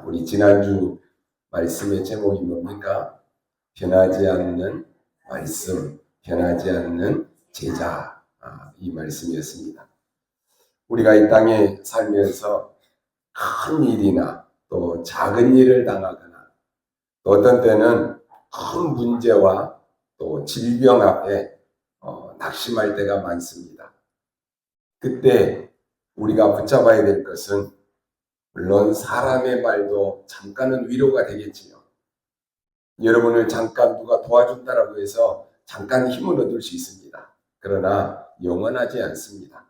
우리 지난주 말씀의 제목이 뭡니까? 변하지 않는 말씀, 변하지 않는 제자. 이 말씀이었습니다. 우리가 이 땅에 살면서 큰 일이나 또 작은 일을 당하거나 또 어떤 때는 큰 문제와 또 질병 앞에 낙심할 때가 많습니다. 그때 우리가 붙잡아야 될 것은 물론 사람의 말도 잠깐은 위로가 되겠지요. 여러분을 잠깐 누가 도와준다라고 해서 잠깐 힘을 얻을 수 있습니다. 그러나 영원하지 않습니다.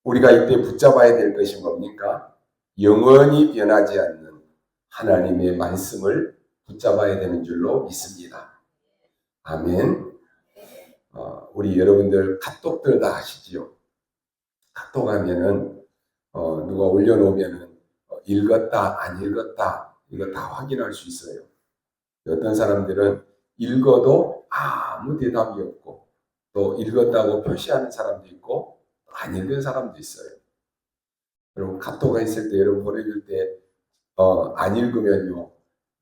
우리가 이때 붙잡아야 될 것이 뭡니까? 영원히 변하지 않는 하나님의 말씀을 붙잡아야 되는 줄로 믿습니다. 아멘. 우리 여러분들 카톡들 다 하시지요. 카톡 하면은 누가 올려놓으면은 읽었다 안 읽었다 이거 다 확인할 수 있어요. 어떤 사람들은 읽어도 아무 대답이 없고 또 읽었다고 표시하는 사람도 있고 안 읽은 사람도 있어요. 여러분 카톡가 있을 때 여러분 보내줄 때 안 읽으면요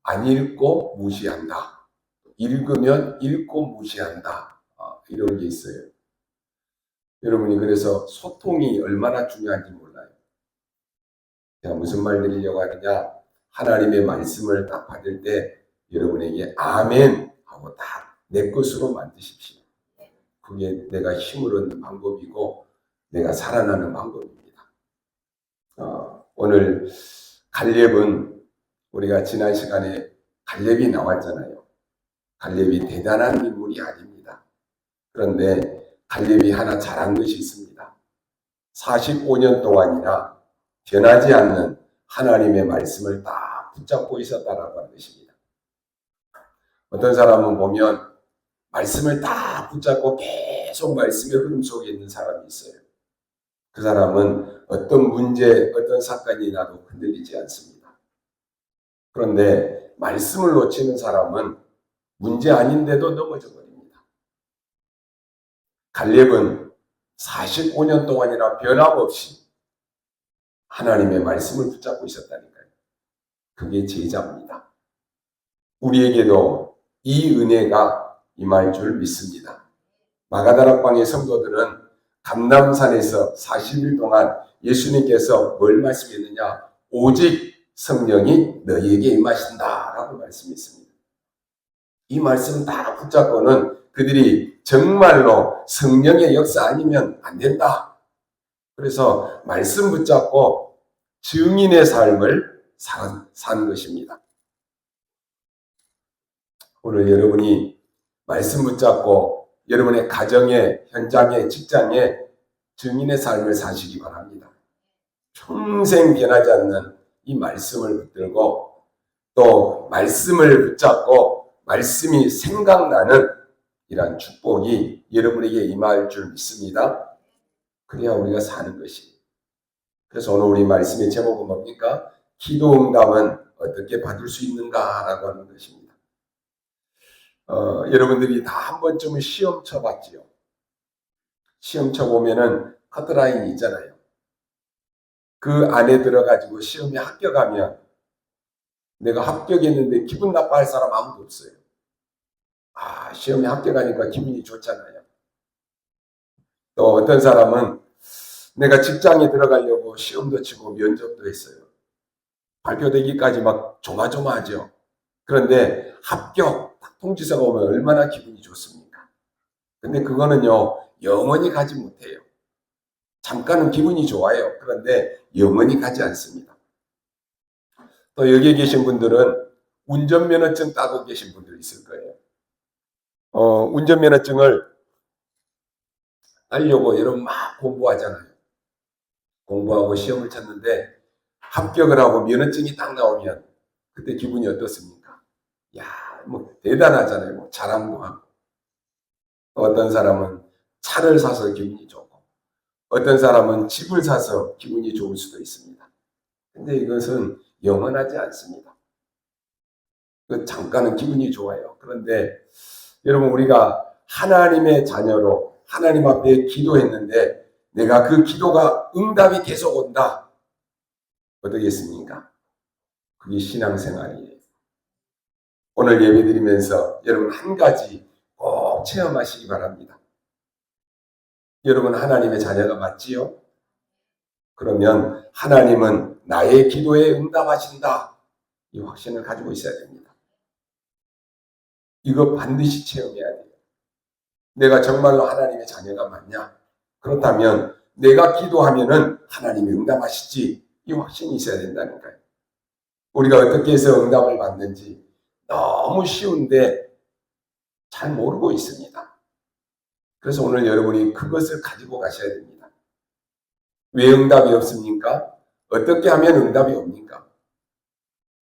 안 읽고 무시한다. 읽으면 읽고 무시한다. 이런 게 있어요. 여러분이 그래서 소통이 얼마나 중요한지 몰라요. 제가 무슨 말 드리려고 하느냐, 하나님의 말씀을 딱 받을 때 여러분에게 아멘 하고 다 내 것으로 만드십시오. 그게 내가 힘을 얻는 방법이고 내가 살아나는 방법입니다. 오늘 갈렙은 우리가 지난 시간에 갈렙이 나왔잖아요. 갈렙이 대단한 인물이 아닙니다. 그런데 갈렙이 하나 잘한 것이 있습니다. 45년 동안이나 변하지 않는 하나님의 말씀을 딱 붙잡고 있었다라고 하는 것입니다. 어떤 사람은 보면 말씀을 딱 붙잡고 계속 말씀의 흐름 속에 있는 사람이 있어요. 그 사람은 어떤 문제, 어떤 사건이 나도 흔들리지 않습니다. 그런데 말씀을 놓치는 사람은 문제 아닌데도 넘어져 버립니다. 갈렙은 45년 동안이나 변함없이 하나님의 말씀을 붙잡고 있었다니까요. 그게 제자입니다. 우리에게도 이 은혜가 임할 줄 믿습니다. 마가다락방의 성도들은 감람산에서 40일 동안 예수님께서 뭘 말씀했느냐? 오직 성령이 너희에게 임하신다 라고 말씀했습니다. 이 말씀 다 붙잡고는 그들이 정말로 성령의 역사 아니면 안 된다. 그래서 말씀 붙잡고 증인의 삶을 산 것입니다. 오늘 여러분이 말씀 붙잡고 여러분의 가정에, 현장에, 직장에 증인의 삶을 사시기 바랍니다. 평생 변하지 않는 이 말씀을 붙들고 또 말씀을 붙잡고 말씀이 생각나는 이러한 축복이 여러분에게 임할 줄 믿습니다. 그래야 우리가 사는 것이. 그래서 오늘 우리 말씀의 제목은 뭡니까? 기도 응답은 어떻게 받을 수 있는가라고 하는 것입니다. 여러분들이 다 한 번쯤은 시험 쳐봤지요. 시험 쳐보면은 커트라인이 있잖아요. 그 안에 들어가지고 시험에 합격하면 내가 합격했는데 기분 나빠할 사람 아무도 없어요. 시험에 합격하니까 기분이 좋잖아요. 또 어떤 사람은 내가 직장에 들어가려고 시험도 치고 면접도 했어요. 발표되기까지 막 조마조마하죠. 그런데 합격 통지서가 오면 얼마나 기분이 좋습니까? 근데 그거는요 영원히 가지 못해요. 잠깐은 기분이 좋아요. 그런데 영원히 가지 않습니다. 또 여기에 계신 분들은 운전면허증 따고 계신 분들 있을 거예요. 운전면허증을 따려고 여러분 막 공부하잖아요. 공부하고 시험을 쳤는데 합격을 하고 면허증이 딱 나오면 그때 기분이 어떻습니까? 뭐 대단하잖아요. 뭐 자랑도 하고. 어떤 사람은 차를 사서 기분이 좋고 어떤 사람은 집을 사서 기분이 좋을 수도 있습니다. 근데 이것은 영원하지 않습니다. 잠깐은 기분이 좋아요. 그런데 여러분 우리가 하나님의 자녀로 하나님 앞에 기도했는데 내가 그 기도가 응답이 계속 온다. 어떻겠습니까? 그게 신앙생활이에요. 오늘 예배드리면서 여러분 한 가지 꼭 체험하시기 바랍니다. 여러분 하나님의 자녀가 맞지요? 그러면 하나님은 나의 기도에 응답하신다. 이 확신을 가지고 있어야 됩니다. 이거 반드시 체험해야 돼요. 내가 정말로 하나님의 자녀가 맞냐? 그렇다면 내가 기도하면은 하나님이 응답하시지. 이 확신이 있어야 된다니까요. 우리가 어떻게 해서 응답을 받는지 너무 쉬운데 잘 모르고 있습니다. 그래서 오늘 여러분이 그것을 가지고 가셔야 됩니다. 왜 응답이 없습니까? 어떻게 하면 응답이 옵니까?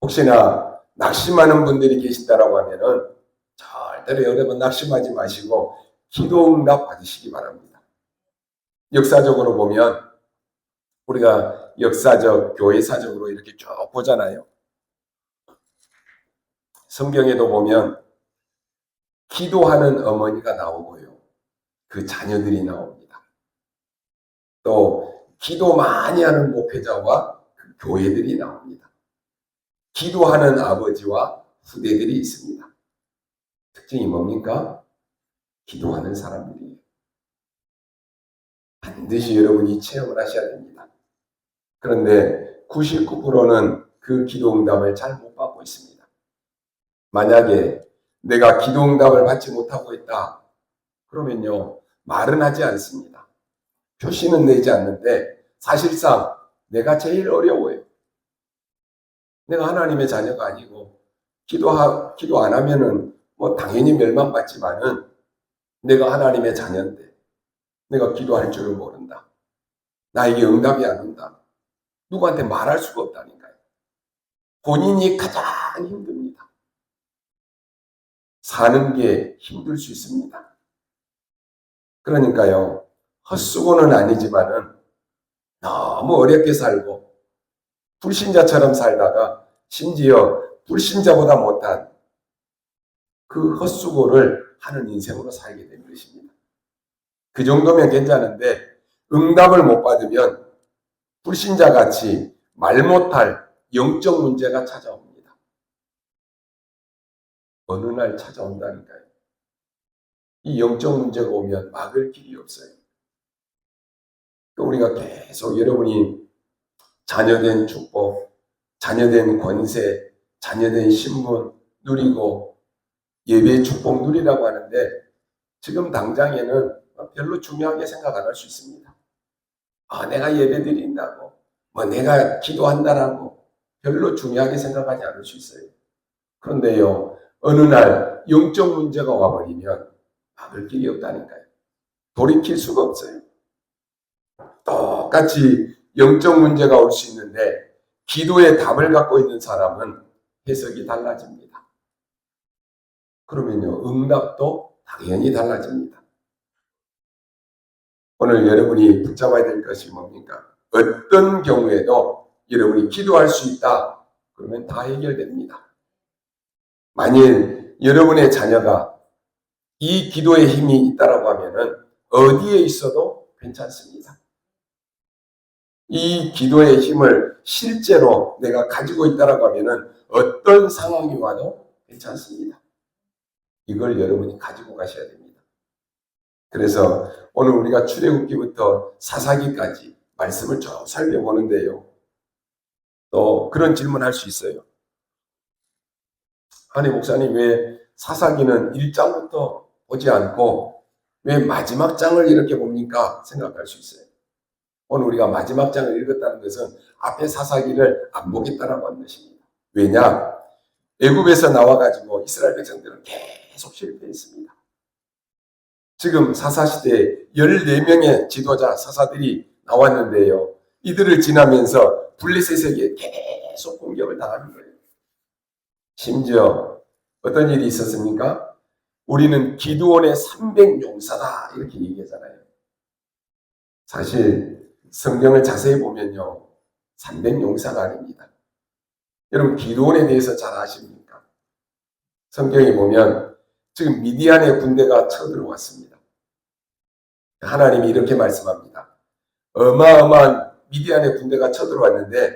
혹시나 낙심하는 분들이 계신다라고 하면은 절대로 여러분 낙심하지 마시고 기도 응답 받으시기 바랍니다. 역사적으로 보면 우리가 역사적, 교회사적으로 이렇게 쭉 보잖아요. 성경에도 보면 기도하는 어머니가 나오고요. 그 자녀들이 나옵니다. 또 기도 많이 하는 목회자와 그 교회들이 나옵니다. 기도하는 아버지와 후대들이 있습니다. 특징이 뭡니까? 기도하는 사람들이에요. 반드시 여러분이 체험을 하셔야 됩니다. 그런데 99%는 그 기도 응답을 잘 못 받고 있습니다. 만약에 내가 기도 응답을 받지 못하고 있다. 그러면요. 말은 하지 않습니다. 표시는 내지 않는데 사실상 내가 제일 어려워요. 내가 하나님의 자녀가 아니고 기도 안 하면은 뭐 당연히 멸망받지만은 내가 하나님의 자녀인데 내가 기도할 줄을 모른다. 나에게 응답이 안 온다. 누구한테 말할 수가 없다니까요. 본인이 가장 힘듭니다. 사는 게 힘들 수 있습니다. 그러니까요. 헛수고는 아니지만은 너무 어렵게 살고 불신자처럼 살다가 심지어 불신자보다 못한 그 헛수고를 하는 인생으로 살게 된 것입니다. 그 정도면 괜찮은데 응답을 못 받으면 불신자같이 말 못할 영적 문제가 찾아옵니다. 어느 날 찾아온다니까요. 이 영적 문제가 오면 막을 길이 없어요. 우리가 계속 여러분이 자녀된 축복, 자녀된 권세, 자녀된 신분 누리고 예배 축복 누리라고 하는데 지금 당장에는 별로 중요하게 생각 안 할 수 있습니다. 내가 예배 드린다고, 내가 기도한다라고 별로 중요하게 생각하지 않을 수 있어요. 그런데요, 어느 날 영적 문제가 와버리면 막을 길이 없다니까요. 돌이킬 수가 없어요. 똑같이 영적 문제가 올 수 있는데 기도의 답을 갖고 있는 사람은 해석이 달라집니다. 그러면요, 응답도 당연히 달라집니다. 오늘 여러분이 붙잡아야 될 것이 뭡니까? 어떤 경우에도 여러분이 기도할 수 있다. 그러면 다 해결됩니다. 만일 여러분의 자녀가 이 기도의 힘이 있다라고 하면은 어디에 있어도 괜찮습니다. 이 기도의 힘을 실제로 내가 가지고 있다라고 하면은 어떤 상황이 와도 괜찮습니다. 이걸 여러분이 가지고 가셔야 됩니다. 그래서 오늘 우리가 출애굽기부터 사사기까지 말씀을 쭉 살펴보는데요. 또 그런 질문할 수 있어요. 아니 목사님 왜 사사기는 1장부터 보지 않고 왜 마지막 장을 이렇게 봅니까? 생각할 수 있어요. 오늘 우리가 마지막 장을 읽었다는 것은 앞에 사사기를 안 보겠다라고 하는 것입니다. 왜냐? 애굽에서 나와가지고 이스라엘 백성들은 계속 실패했습니다. 지금 사사시대에 14명의 지도자 사사들이 나왔는데요. 이들을 지나면서 블레셋에게 계속 공격을 당하는 거예요. 심지어 어떤 일이 있었습니까? 우리는 기드온의 300용사다 이렇게 얘기하잖아요. 사실 성경을 자세히 보면요. 300용사가 아닙니다. 여러분 기드온에 대해서 잘 아십니까? 성경에 보면 지금 미디안의 군대가 쳐들어왔습니다. 하나님이 이렇게 말씀합니다. 어마어마한 미디안의 군대가 쳐들어왔는데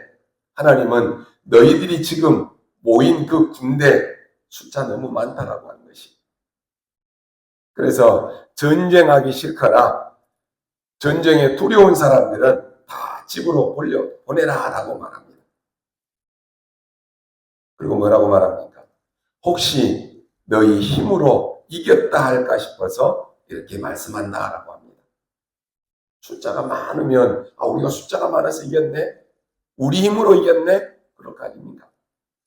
하나님은 너희들이 지금 모인 그 군대 숫자 너무 많다라고 하는 것이. 그래서 전쟁하기 싫거나 전쟁에 두려운 사람들은 다 집으로 보내라라고 말합니다. 그리고 뭐라고 말합니까? 혹시 너희 힘으로 이겼다 할까 싶어서 이렇게 말씀한다라고 합니다. 숫자가 많으면 우리가 숫자가 많아서 이겼네? 우리 힘으로 이겼네? 그럴 거 아닙니까?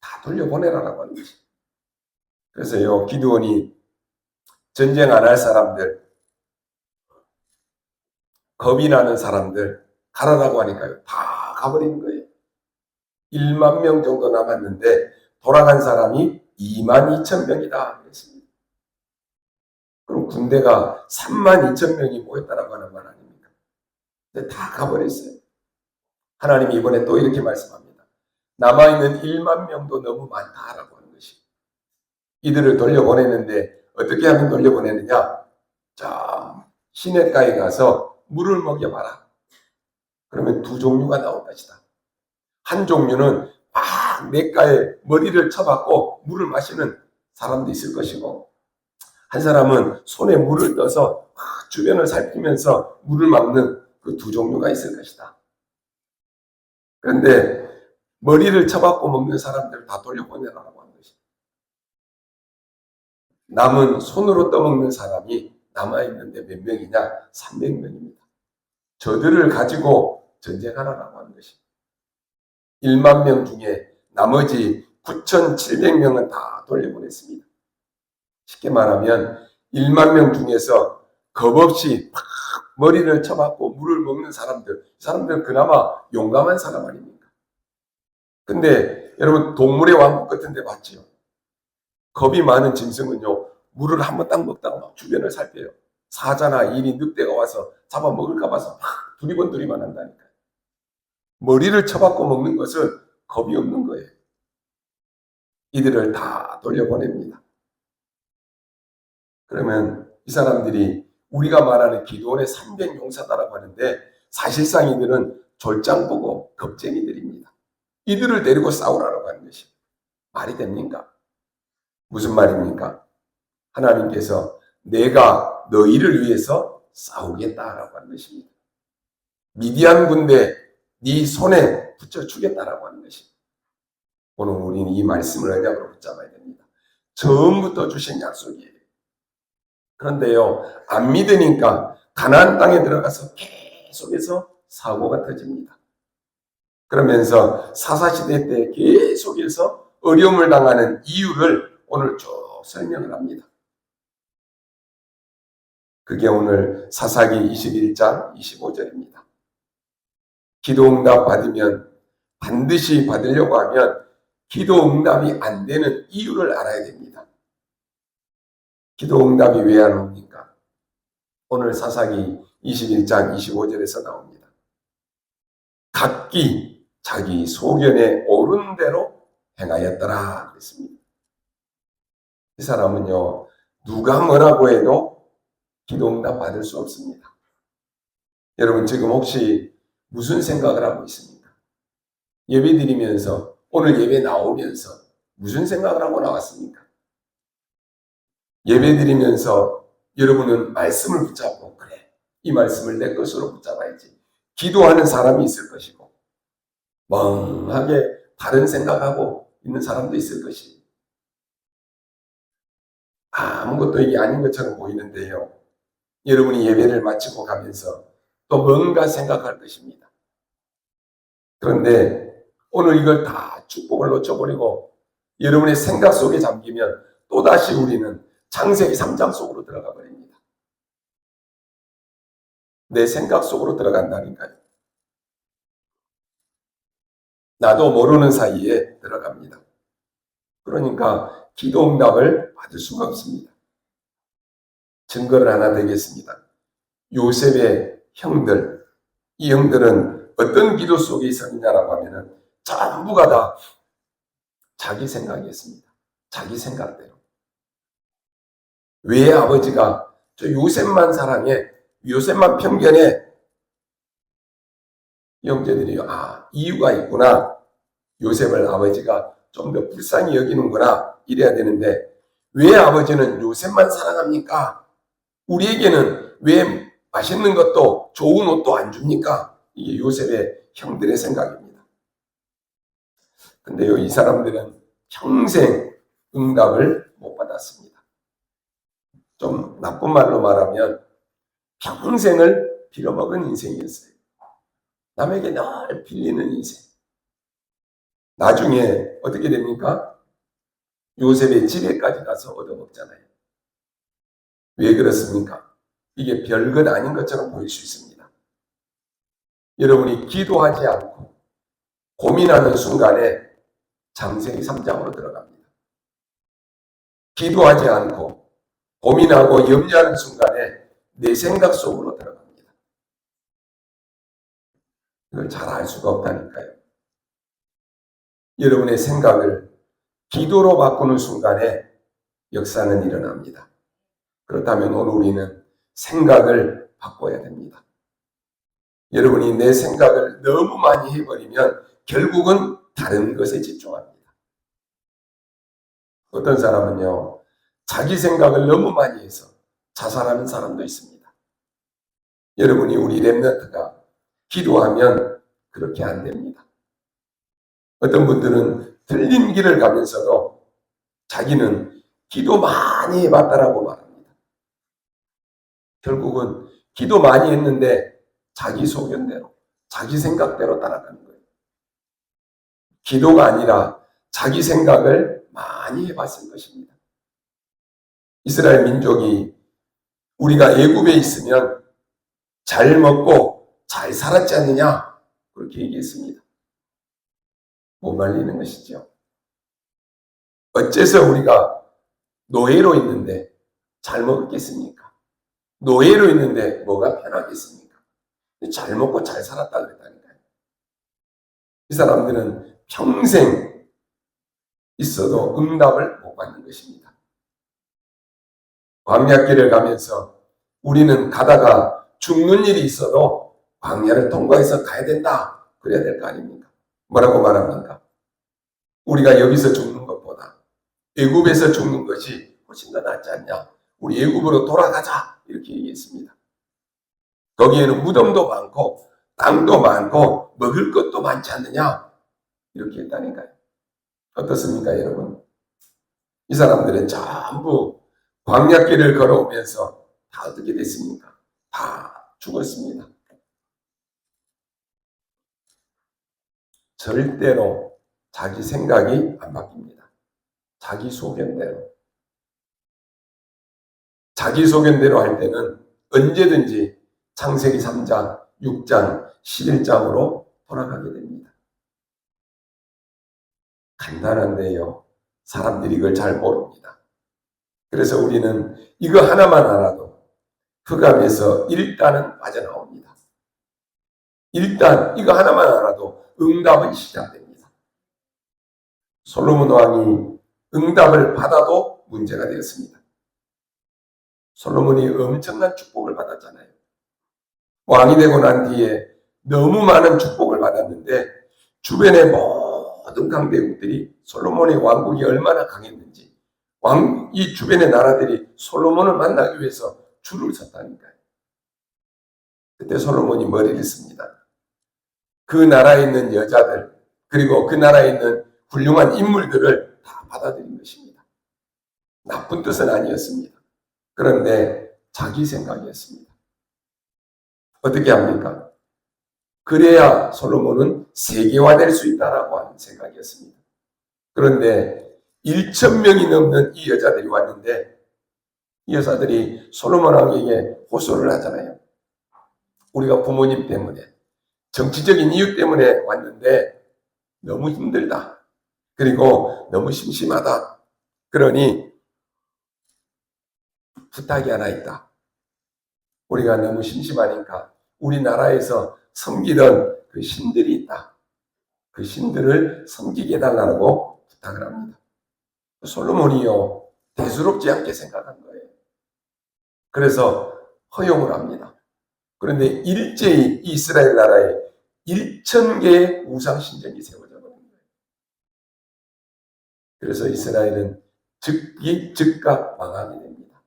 다 돌려보내라라고 하는 것이. 그래서요, 기드온이 전쟁 안 할 사람들, 겁이 나는 사람들 가라라고 하니까요, 다 가버리는 거예요. 1만 명 정도 남았는데 돌아간 사람이 2만 2천 명이다 그랬습니다. 그럼 군대가 3만 2천 명이 모였다라고 하는 말 아닙니까? 근데 다 가버렸어요. 하나님이 이번에 또 이렇게 말씀합니다. 남아있는 1만 명도 너무 많다라고 하는 것이. 이들을 돌려보내는데 어떻게 하면 돌려보내느냐? 자, 시냇가에 가서 물을 먹여봐라. 그러면 두 종류가 나올 것이다. 한 종류는 막 냇가에 머리를 쳐박고 물을 마시는 사람도 있을 것이고, 한 사람은 손에 물을 떠서 주변을 살피면서 물을 막는 그 두 종류가 있을 것이다. 그런데 머리를 쳐박고 먹는 사람들을 다 돌려보내라고 하는 것이다. 남은 손으로 떠먹는 사람이 남아있는데 몇 명이냐? 300명입니다. 저들을 가지고 전쟁하라고 하는 것입니다. 1만 명 중에 나머지 9,700명은 다 돌려보냈습니다. 쉽게 말하면 1만 명 중에서 겁없이 막 머리를 쳐박고 물을 먹는 사람들, 이 사람들은 그나마 용감한 사람 아닙니까? 근데 여러분 동물의 왕국 같은 데 봤지요? 겁이 많은 짐승은요, 물을 한번 딱 먹다가 막 주변을 살펴요. 사자나 인이 늑대가 와서 잡아먹을까 봐서 막 두리번두리만 한다니까요. 머리를 쳐박고 먹는 것은 겁이 없는 거예요. 이들을 다 돌려보냅니다. 그러면 이 사람들이 우리가 말하는 기드온의 300 용사다라고 하는데 사실상 이들은 졸장보고 겁쟁이들입니다. 이들을 데리고 싸우라고 하는 것이 말이 됩니까? 무슨 말입니까? 하나님께서 내가 너희를 위해서 싸우겠다라고 하는 것입니다. 미디안 군대 네 손에 붙여주겠다라고 하는 것입니다. 오늘 우리는 이 말씀을 언약으로 붙잡아야 됩니다. 처음부터 주신 약속이에요. 그런데요, 안 믿으니까 가나안 땅에 들어가서 계속해서 사고가 터집니다. 그러면서 사사시대 때 계속해서 어려움을 당하는 이유를 오늘 쭉 설명을 합니다. 그게 오늘 사사기 21장 25절입니다. 기도응답 받으면 반드시 받으려고 하면 기도응답이 안 되는 이유를 알아야 됩니다. 기도응답이 왜 안 옵니까? 오늘 사사기 21장 25절에서 나옵니다. 각기 자기 소견에 옳은 대로 행하였더라 그랬습니다. 이 사람은요, 누가 뭐라고 해도 기도응답 받을 수 없습니다. 여러분 지금 혹시 무슨 생각을 하고 있습니까? 예배 드리면서 오늘 예배 나오면서 무슨 생각을 하고 나왔습니까? 예배 드리면서 여러분은 말씀을 붙잡고 그래, 이 말씀을 내 것으로 붙잡아야지. 기도하는 사람이 있을 것이고 멍하게 다른 생각하고 있는 사람도 있을 것이고 아무것도 이게 아닌 것처럼 보이는데요. 여러분이 예배를 마치고 가면서 또 뭔가 생각할 것입니다. 그런데 오늘 이걸 다 축복을 놓쳐버리고 여러분의 생각 속에 잠기면 또다시 우리는 창세기 3장 속으로 들어가 버립니다. 내 생각 속으로 들어간다니까요. 나도 모르는 사이에 들어갑니다. 그러니까 기도응답을 받을 수가 없습니다. 증거를 하나 드리겠습니다. 요셉의 형들, 이 형들은 어떤 기도 속에 있었느냐라고 하면은 전부가 다 자기 생각이었습니다. 자기 생각대로. 왜 아버지가 저 요셉만 사랑해, 요셉만 편견해? 형제들이 이유가 있구나. 요셉을 아버지가 좀 더 불쌍히 여기는구나 이래야 되는데 왜 아버지는 요셉만 사랑합니까? 우리에게는 왜 맛있는 것도 좋은 옷도 안 줍니까? 이게 요셉의 형들의 생각입니다. 근데요, 이 사람들은 평생 응답을 못 받았습니다. 좀 나쁜 말로 말하면 평생을 빌어먹은 인생이었어요. 남에게 늘 빌리는 인생. 나중에 어떻게 됩니까? 요셉의 집에까지 가서 얻어먹잖아요. 왜 그렇습니까? 이게 별것 아닌 것처럼 보일 수 있습니다. 여러분이 기도하지 않고 고민하는 순간에 창세기 3장으로 들어갑니다. 기도하지 않고 고민하고 염려하는 순간에 내 생각 속으로 들어갑니다. 이걸 잘 알 수가 없다니까요. 여러분의 생각을 기도로 바꾸는 순간에 역사는 일어납니다. 그렇다면 오늘 우리는 생각을 바꿔야 됩니다. 여러분이 내 생각을 너무 많이 해버리면 결국은 다른 것에 집중합니다. 어떤 사람은요, 자기 생각을 너무 많이 해서 자살하는 사람도 있습니다. 여러분이 우리 렘넌트가 기도하면 그렇게 안 됩니다. 어떤 분들은 틀린 길을 가면서도 자기는 기도 많이 해봤다라고 말합니다. 결국은 기도 많이 했는데 자기 소견대로, 자기 생각대로 따라가는 거예요. 기도가 아니라 자기 생각을 많이 해봤을 것입니다. 이스라엘 민족이 우리가 애굽에 있으면 잘 먹고 잘 살았지 않느냐 그렇게 얘기했습니다. 못 말리는 것이죠. 어째서 우리가 노예로 있는데 잘 먹었겠습니까? 노예로 있는데 뭐가 편하겠습니까? 잘 먹고 잘 살았다 그랬다니까요. 이 사람들은 평생 있어도 응답을 못 받는 것입니다. 광야길을 가면서 우리는 가다가 죽는 일이 있어도 광야를 통과해서 가야 된다. 그래야 될 거 아닙니까? 뭐라고 말합니까? 우리가 여기서 죽는 것보다 애굽에서 죽는 것이 훨씬 더 낫지 않냐? 우리 애굽으로 돌아가자. 이렇게 얘기했습니다. 거기에는 무덤도 많고 땅도 많고 먹을 것도 많지 않느냐? 이렇게 했다니까요. 어떻습니까, 여러분? 이 사람들은 전부 광야길을 걸어오면서 다 어떻게 됐습니까? 다 죽었습니다. 절대로 자기 생각이 안 바뀝니다. 자기 소견대로. 자기 소견대로 할 때는 언제든지 창세기 3장, 6장, 11장으로 돌아가게 됩니다. 간단한데요. 사람들이 이걸 잘 모릅니다. 그래서 우리는 이거 하나만 알아도 흑암에서 일단은 빠져나옵니다. 일단 이거 하나만 알아도 응답은 시작됩니다. 솔로몬 왕이 응답을 받아도 문제가 되었습니다. 솔로몬이 엄청난 축복을 받았잖아요. 왕이 되고 난 뒤에 너무 많은 축복을 받았는데 주변의 모든 강대국들이 솔로몬의 왕국이 얼마나 강했는지 이 주변의 나라들이 솔로몬을 만나기 위해서 줄을 섰다니까요. 그때 솔로몬이 머리를 씁니다. 그 나라에 있는 여자들 그리고 그 나라에 있는 훌륭한 인물들을 다 받아들인 것입니다. 나쁜 뜻은 아니었습니다. 그런데 자기 생각이었습니다. 어떻게 합니까? 그래야 솔로몬은 세계화될 수 있다라고 하는 생각이었습니다. 그런데 1,000명이 넘는 이 여자들이 왔는데 이 여자들이 솔로몬 왕에게 호소를 하잖아요. 우리가 부모님 때문에 정치적인 이유 때문에 왔는데 너무 힘들다. 그리고 너무 심심하다. 그러니 부탁이 하나 있다. 우리가 너무 심심하니까 우리나라에서 섬기던 그 신들이 있다. 그 신들을 섬기게 해달라고 부탁을 합니다. 솔로몬이요 대수롭지 않게 생각한 거예요. 그래서 허용을 합니다. 그런데 일제히 이스라엘 나라에 1,000개의 우상 신전이 세워져 버린 거예요. 그래서 이스라엘은 즉각 망하게 됩니다.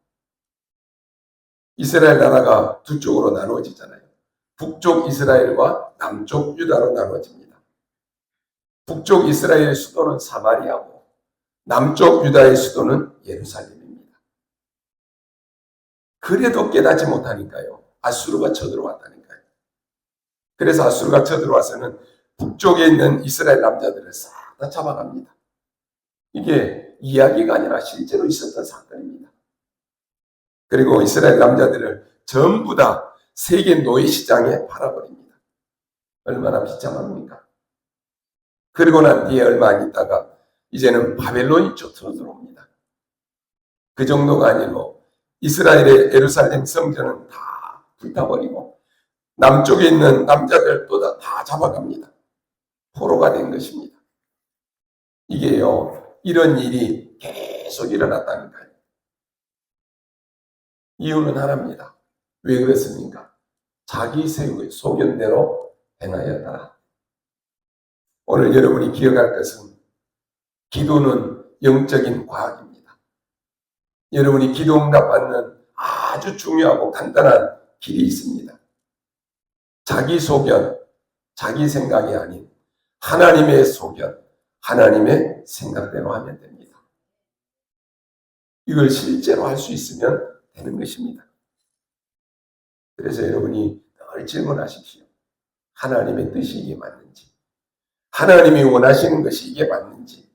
이스라엘 나라가 두 쪽으로 나누어지잖아요. 북쪽 이스라엘과 남쪽 유다로 나누어집니다. 북쪽 이스라엘의 수도는 사마리아고 남쪽 유다의 수도는 예루살렘입니다. 그래도 깨닫지 못하니까요. 아수르가 쳐들어왔다니까요. 그래서 아수르가 쳐들어와서는 북쪽에 있는 이스라엘 남자들을 싹 다 잡아갑니다. 이게 이야기가 아니라 실제로 있었던 사건입니다. 그리고 이스라엘 남자들을 전부 다 세계 노예시장에 팔아버립니다. 얼마나 비참합니까? 그리고 난 뒤에 얼마 안 있다가 이제는 바벨론이 쳐들어옵니다. 그 정도가 아니고 이스라엘의 예루살렘 성전은 다 불타버리고 남쪽에 있는 남자들도 다 잡아갑니다. 포로가 된 것입니다. 이게요, 이런 일이 계속 일어났다니까요. 이유는 하나입니다. 왜 그랬습니까? 자기 소견대로 행하였다. 오늘 여러분이 기억할 것은 기도는 영적인 과학입니다. 여러분이 기도 응답 받는 아주 중요하고 간단한 길이 있습니다. 자기 소견, 자기 생각이 아닌 하나님의 소견, 하나님의 생각대로 하면 됩니다. 이걸 실제로 할 수 있으면 되는 것입니다. 그래서 여러분이 늘 질문하십시오. 하나님의 뜻이 이게 맞는지, 하나님이 원하시는 것이 이게 맞는지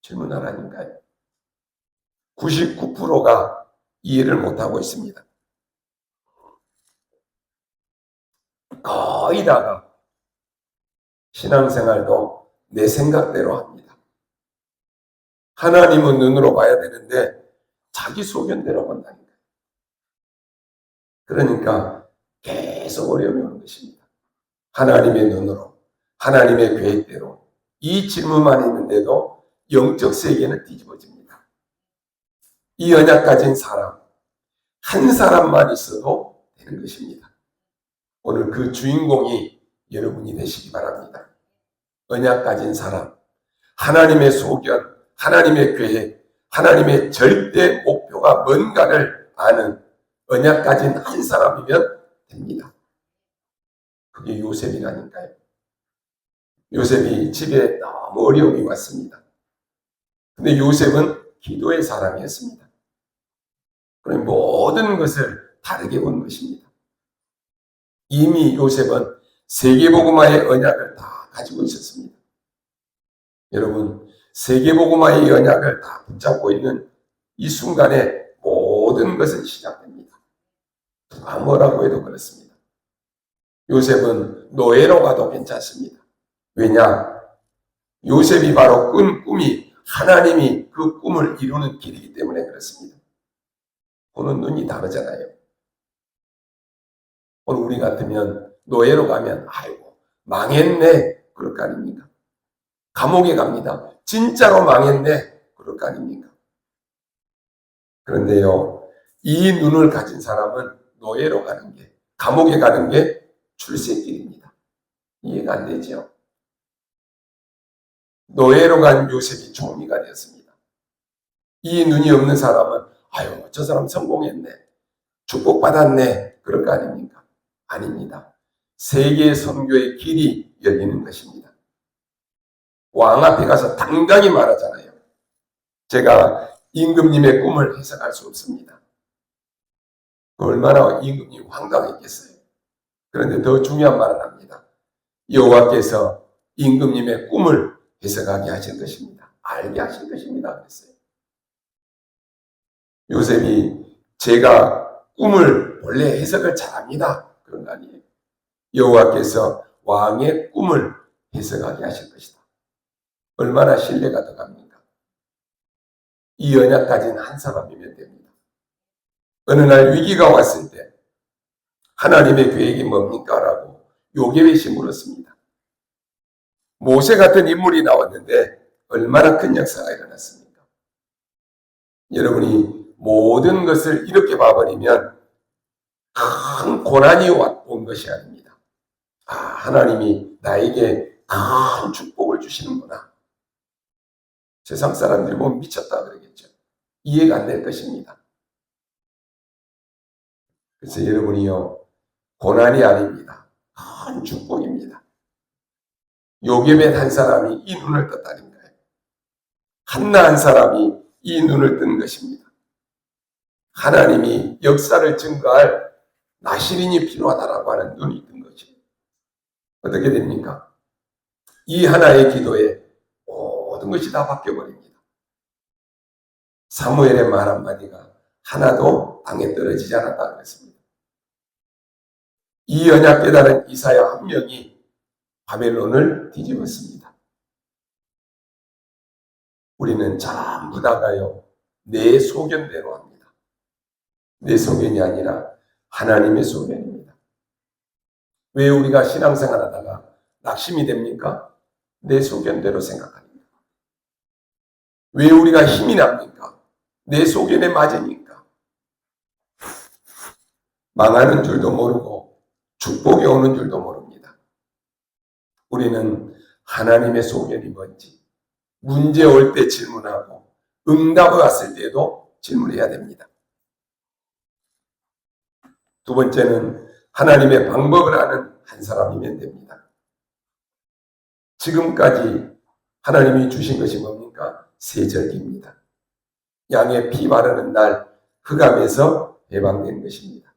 질문하라니까요. 99%가 이해를 못하고 있습니다. 거의 다가 신앙생활도 내 생각대로 합니다. 하나님은 눈으로 봐야 되는데 자기 소견대로 본다니까요. 그러니까 계속 어려움이 오는 것입니다. 하나님의 눈으로, 하나님의 계획대로 이 질문만 있는데도 영적 세계는 뒤집어집니다. 이 언약 가진 사람, 한 사람만 있어도 되는 것입니다. 오늘 그 주인공이 여러분이 되시기 바랍니다. 언약 가진 사람, 하나님의 소견, 하나님의 계획, 하나님의 절대 목표가 뭔가를 아는 언약 가진 한 사람이면 됩니다. 그게 요셉이라니까요. 요셉이 집에 너무 어려움이 왔습니다. 근데 요셉은 기도의 사람이었습니다. 그럼 모든 것을 다르게 본 것입니다. 이미 요셉은 세계복음화의 언약을 다 가지고 있었습니다. 여러분, 세계복음화의 언약을 다 붙잡고 있는 이 순간에 모든 것은 시작됩니다. 누가 뭐라고 해도 그렇습니다. 요셉은 노예로 가도 괜찮습니다. 왜냐? 요셉이 바로 꾼 꿈이 하나님이 그 꿈을 이루는 길이기 때문에 그렇습니다. 보는 눈이 다르잖아요. 오늘 우리 같으면 노예로 가면 아이고 망했네 그럴 거 아닙니까? 감옥에 갑니다. 진짜로 망했네 그럴 거 아닙니까? 그런데요, 이 눈을 가진 사람은 노예로 가는 게, 감옥에 가는 게 출세길입니다. 이해가 안 되죠? 노예로 간 요셉이 총리가 되었습니다. 이 눈이 없는 사람은 아유 저 사람 성공했네, 축복받았네 그럴 거 아닙니까? 아닙니다. 세계 선교의 길이 열리는 것입니다. 왕 앞에 가서 당당히 말하잖아요. 제가 임금님의 꿈을 해석할 수 없습니다. 얼마나 임금님이 황당했겠어요. 그런데 더 중요한 말을 합니다. 여호와께서 임금님의 꿈을 해석하게 하실 것입니다. 알게 하실 것입니다. 그랬어요. 요셉이 제가 꿈을 원래 해석을 잘합니다. 그런 거 아니에요. 여호와께서 왕의 꿈을 해석하게 하실 것이다. 얼마나 신뢰가 더 갑니까? 이 언약 가진 한 사람이면 됩니다. 어느 날 위기가 왔을 때 하나님의 계획이 뭡니까? 라고 요게벳이 물었습니다. 모세 같은 인물이 나왔는데 얼마나 큰 역사가 일어났습니까? 여러분이 모든 것을 이렇게 봐버리면 큰 고난이 온 것이 아닙니다. 아, 하나님이 나에게 큰 축복을 주시는구나. 세상 사람들이 보면 미쳤다 그러겠죠. 이해가 안 될 것입니다. 그래서 여러분이요, 고난이 아닙니다. 큰 축복입니다. 요게벳 한 사람이 이 눈을 떴다는 거예요. 한나 한 사람이 이 눈을 뜬 것입니다. 하나님이 역사를 증거할 나시린이 필요하다라고 하는 눈이 뜬 거죠. 어떻게 됩니까? 이 하나의 기도에 모든 것이 다 바뀌어버립니다. 사무엘의 말 한마디가 하나도 땅에 떨어지지 않았다 그랬습니다. 이 언약 깨달은 이사야 한 명이 바벨론을 뒤집었습니다. 우리는 전부 다가요, 내 소견대로 합니다. 내 소견이 아니라 하나님의 소견입니다. 왜 우리가 신앙생활 하다가 낙심이 됩니까? 내 소견대로 생각합니다. 왜 우리가 힘이 납니까? 내 소견에 맞으니까. 망하는 줄도 모르고 축복이 오는 줄도 모릅니다. 우리는 하나님의 소견이 뭔지 문제 올 때 질문하고 응답이 왔을 때도 질문해야 됩니다. 두 번째는 하나님의 방법을 아는 한 사람이면 됩니다. 지금까지 하나님이 주신 것이 뭡니까? 세절기입니다. 양의 피 바르는 날 흑암에서 해방된 것입니다.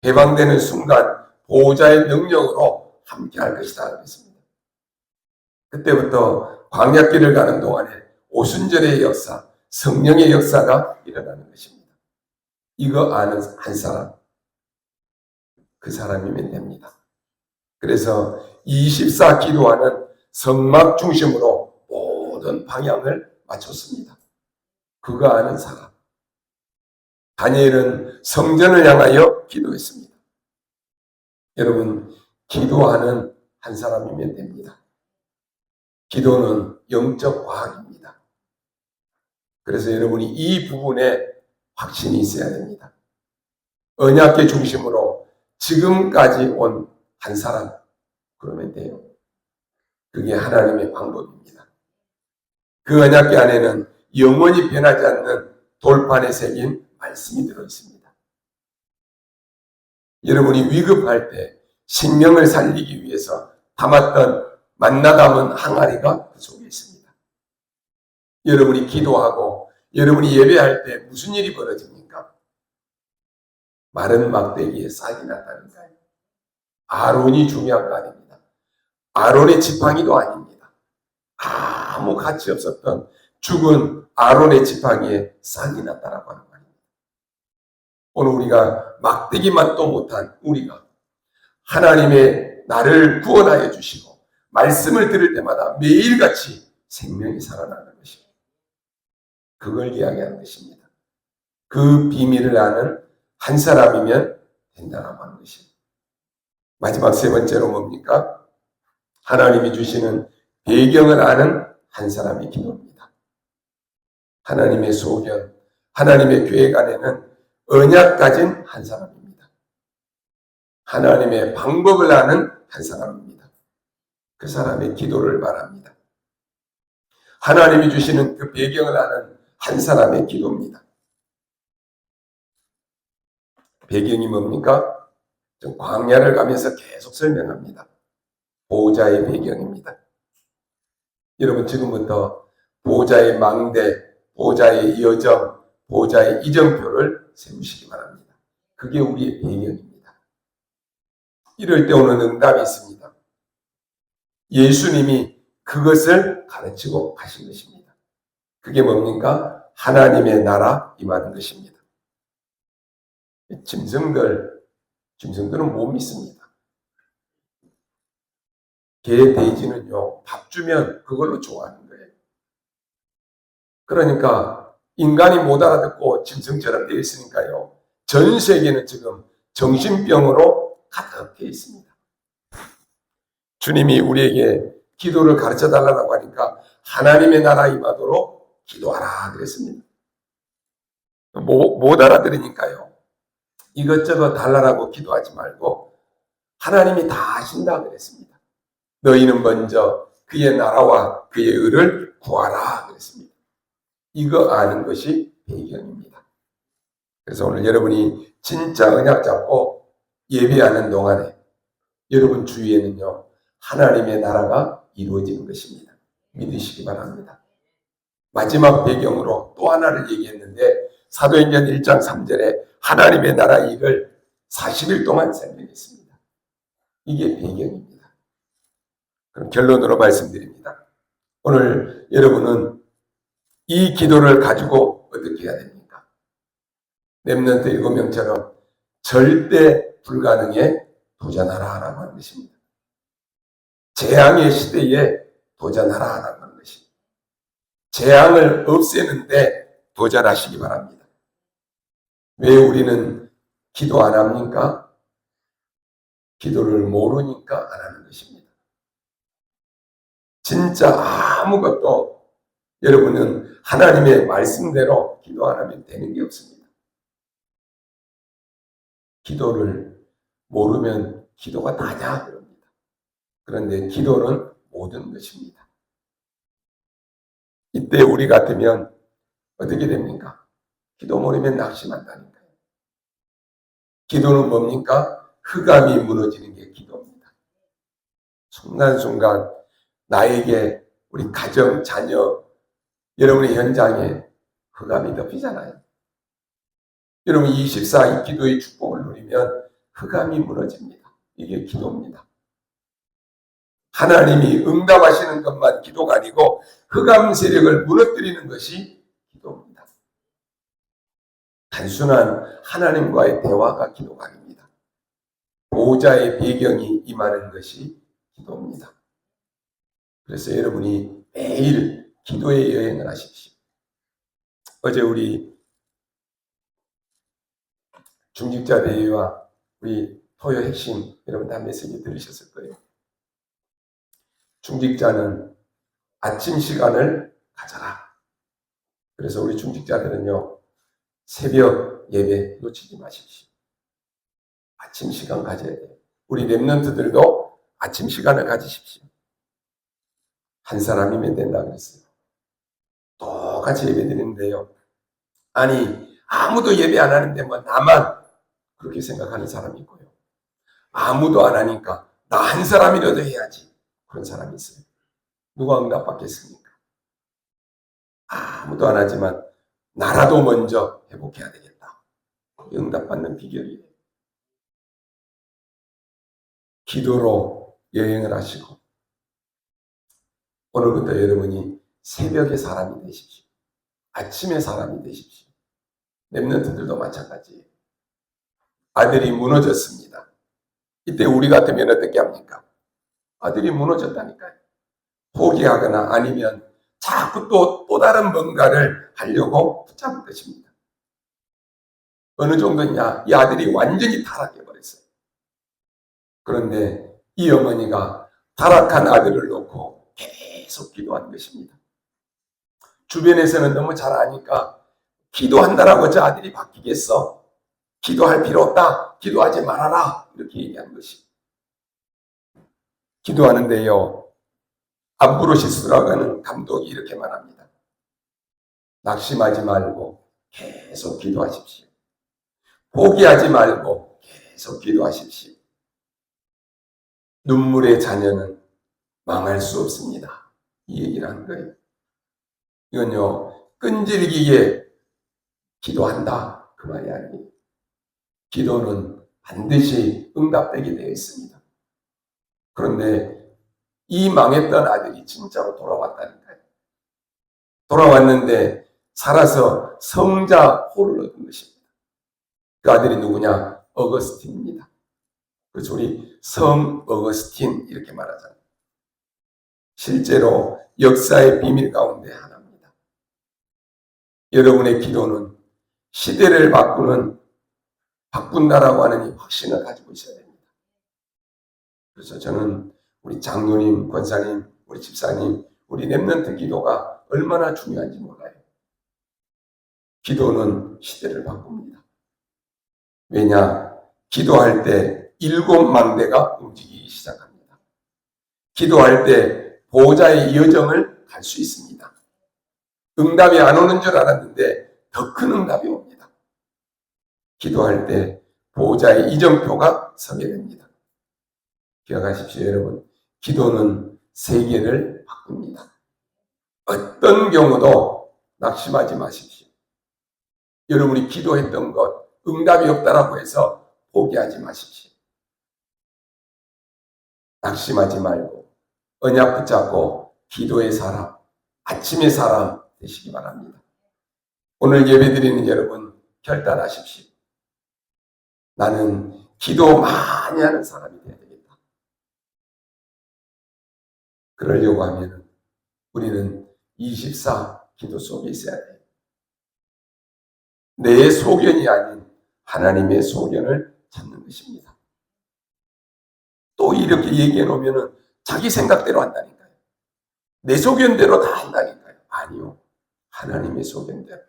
해방되는 순간 보호자의 능력으로 함께할 것이다 그랬습니다. 그때부터 광야길을 가는 동안에 오순절의 역사, 성령의 역사가 일어나는 것입니다. 이거 아는 한 사람, 그 사람이면 됩니다. 그래서 24 기도하는 성막 중심으로 모든 방향을 맞췄습니다. 그거 아는 사람. 다니엘은 성전을 향하여 기도했습니다. 여러분, 기도하는 한 사람이면 됩니다. 기도는 영적 과학입니다. 그래서 여러분이 이 부분에 확신이 있어야 됩니다. 언약계 중심으로 지금까지 온 한 사람, 그러면 돼요. 그게 하나님의 방법입니다. 그 언약계 안에는 영원히 변하지 않는 돌판에 새긴 말씀이 들어있습니다. 여러분이 위급할 때 생명을 살리기 위해서 담았던 만나 담은 항아리가 그 속에 있습니다. 여러분이 기도하고 여러분이 예배할 때 무슨 일이 벌어집니까? 마른 막대기에 싹이 났다는 거예요. 아론이 중요한 거 아닙니다. 아론의 지팡이도 아닙니다. 아무 가치 없었던 죽은 아론의 지팡이에 싹이 났다라고 하는 말입니다. 오늘 우리가 막대기만 또 못한 우리가 하나님의 나를 구원하여 주시고 말씀을 들을 때마다 매일같이 생명이 살아나는 것입니다. 그걸 이야기하는 것입니다. 그 비밀을 아는 한 사람이면 된다라고 하는 것입니다. 마지막 세 번째로 뭡니까? 하나님이 주시는 배경을 아는 한 사람의 기도입니다. 하나님의 소견, 하나님의 계획 안에는 언약 가진 한 사람입니다. 하나님의 방법을 아는 한 사람입니다. 그 사람의 기도를 말합니다. 하나님이 주시는 그 배경을 아는 한 사람의 기도입니다. 배경이 뭡니까? 좀 광야를 가면서 계속 설명합니다. 보호자의 배경입니다. 여러분 지금부터 보호자의 망대, 보호자의 여정, 보호자의 이정표를 세우시기 바랍니다. 그게 우리의 배경입니다. 이럴 때 오는 응답이 있습니다. 예수님이 그것을 가르치고 가신 것입니다. 그게 뭡니까? 하나님의 나라 임하는 것입니다. 짐승들은 못 믿습니다. 개, 돼지는요, 밥 주면 그걸로 좋아하는 거예요. 그러니까 인간이 못 알아듣고 짐승처럼 되어 있으니까요, 전 세계는 지금 정신병으로 가득해 있습니다. 주님이 우리에게 기도를 가르쳐 달라고 하니까 하나님의 나라 임하도록 기도하라 그랬습니다. 못 알아들으니까요, 이것저것 달라고 기도하지 말고 하나님이 다 하신다 그랬습니다. 너희는 먼저 그의 나라와 그의 의를 구하라 그랬습니다. 이거 아는 것이 배경입니다. 그래서 오늘 여러분이 진짜 언약 잡고 예배하는 동안에 여러분 주위에는요, 하나님의 나라가 이루어지는 것입니다. 믿으시기 바랍니다. 마지막 배경으로 또 하나를 얘기했는데 사도행전 1장 3절에 하나님의 나라 일을 40일 동안 설명했습니다. 이게 배경입니다. 그럼 결론으로 말씀드립니다. 오늘 여러분은 이 기도를 가지고 어떻게 해야 됩니까? 렘넌트 7명처럼 절대 불가능에 도전하라라고 하는 것입니다. 재앙의 시대에 도전하라라고 하는 것입니다. 재앙을 없애는데 도전하시기 바랍니다. 왜 우리는 기도 안 합니까? 기도를 모르니까 안 하는 것입니다. 진짜 아무것도 여러분은 하나님의 말씀대로 기도 안 하면 되는 게 없습니다. 기도를 모르면 기도가 다냐 그럽니다. 그런데 기도는 모든 것입니다. 이때 우리 같으면 어떻게 됩니까? 기도 모르면 낙심한다니까요. 기도는 뭡니까? 흑암이 무너지는 게 기도입니다. 순간순간 나에게 우리 가정, 자녀, 여러분의 현장에 흑암이 덮이잖아요. 여러분 24이 기도의 축복을 누리면 흑암이 무너집니다. 이게 기도입니다. 하나님이 응답하시는 것만 기도가 아니고 흑암 세력을 무너뜨리는 것이 기도입니다. 단순한 하나님과의 대화가 기도가 아닙니다. 보호자의 배경이 임하는 것이 기도입니다. 그래서 여러분이 매일 기도의 여행을 하십시오. 어제 우리 중직자 대회와 우리 토요 핵심 여러분 다 메시지 들으셨을 거예요. 중직자는 아침 시간을 가져라. 그래서 우리 중직자들은요, 새벽 예배 놓치지 마십시오. 아침 시간 가져야 돼요. 우리 렘넌트들도 아침 시간을 가지십시오. 한 사람이면 된다 그랬어요. 똑같이 예배 드리는데요. 아니, 아무도 예배 안 하는데 뭐 나만 그렇게 생각하는 사람이 있고요. 아무도 안 하니까 나 한 사람이라도 해야지. 그런 사람이 있어요. 누가 응답받겠습니까? 아무도 안 하지만 나라도 먼저 회복해야 되겠다. 응답받는 비결이에요. 기도로 여행을 하시고 오늘부터 여러분이 새벽의 사람이 되십시오. 아침의 사람이 되십시오. 렘넌트들도 마찬가지예요. 아들이 무너졌습니다. 이때 우리 같으면 어떻게 합니까? 아들이 무너졌다니까요. 포기하거나 아니면 자꾸 또 다른 뭔가를 하려고 붙잡을 것입니다. 어느 정도냐? 이 아들이 완전히 타락해버렸어요. 그런데 이 어머니가 타락한 아들을 놓고 계속 기도한 것입니다. 주변에서는 너무 잘 아니까 기도한다라고 저 아들이 바뀌겠어? 기도할 필요 없다. 기도하지 말아라. 이렇게 얘기한 것이. 기도하는데요. 암브로시스라고 하는 감독이 이렇게 말합니다. 낙심하지 말고 계속 기도하십시오. 포기하지 말고 계속 기도하십시오. 눈물의 자녀는 망할 수 없습니다. 이 얘기를 한 거예요. 이건요, 끈질기게 기도한다. 그 말이 아니에요. 기도는 반드시 응답되게 되어 있습니다. 그런데 이 망했던 아들이 진짜로 돌아왔다니까요. 돌아왔는데 살아서 성자 호를 얻은 것입니다. 그 아들이 누구냐? 어거스틴입니다. 그래서 우리 성 어거스틴 이렇게 말하잖아요. 실제로 역사의 비밀 가운데 하나입니다. 여러분의 기도는 시대를 바꾼다라고 하는 이 확신을 가지고 있어야 됩니다. 그래서 저는 우리 장로님, 권사님, 우리 집사님, 우리 렘넌트 기도가 얼마나 중요한지 몰라요. 기도는 시대를 바꿉니다. 왜냐? 기도할 때 7망대가 움직이기 시작합니다. 기도할 때 보호자의 여정을 갈 수 있습니다. 응답이 안 오는 줄 알았는데 더 큰 응답이 옵니다. 기도할 때 보호자의 이정표가 서게 됩니다. 기억하십시오, 여러분. 기도는 세계를 바꿉니다. 어떤 경우도 낙심하지 마십시오. 여러분이 기도했던 것 응답이 없다라고 해서 포기하지 마십시오. 낙심하지 말고 언약 붙잡고 기도의 사람, 아침의 사람 되시기 바랍니다. 오늘 예배드리는 여러분 결단하십시오. 나는 기도 많이 하는 사람이 되어야 되겠다. 그러려고 하면 우리는 24 기도 속에 있어야 돼요. 내 소견이 아닌 하나님의 소견을 찾는 것입니다. 또 이렇게 얘기해 놓으면 자기 생각대로 한다니까요. 내 소견대로 다 한다니까요. 아니요. 하나님의 소견대로.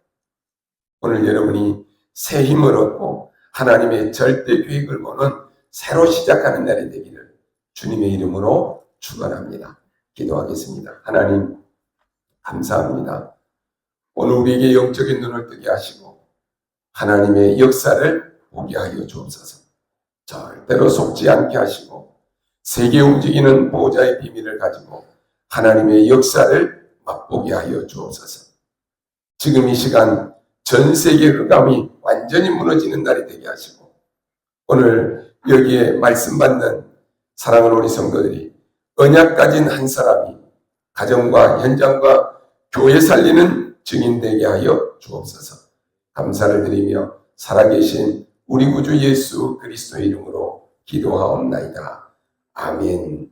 오늘 여러분이 새 힘을 얻고 하나님의 절대 계획을 보는 새로 시작하는 날이 되기를 주님의 이름으로 축원합니다. 기도하겠습니다. 하나님 감사합니다. 오늘 우리에게 영적인 눈을 뜨게 하시고 하나님의 역사를 보게 하여 주옵소서. 절대로 속지 않게 하시고 세계 움직이는 보호자의 비밀을 가지고 하나님의 역사를 맛보게 하여 주옵소서. 지금 이 시간 전 세계 흑암이 완전히 무너지는 날이 되게 하시고 오늘 여기에 말씀 받는 사랑하는 우리 성도들이 언약 가진 한 사람이 가정과 현장과 교회 살리는 증인 되게 하여 주옵소서. 감사를 드리며 살아계신 우리 구주 예수 그리스도의 이름으로 기도하옵나이다. 아멘.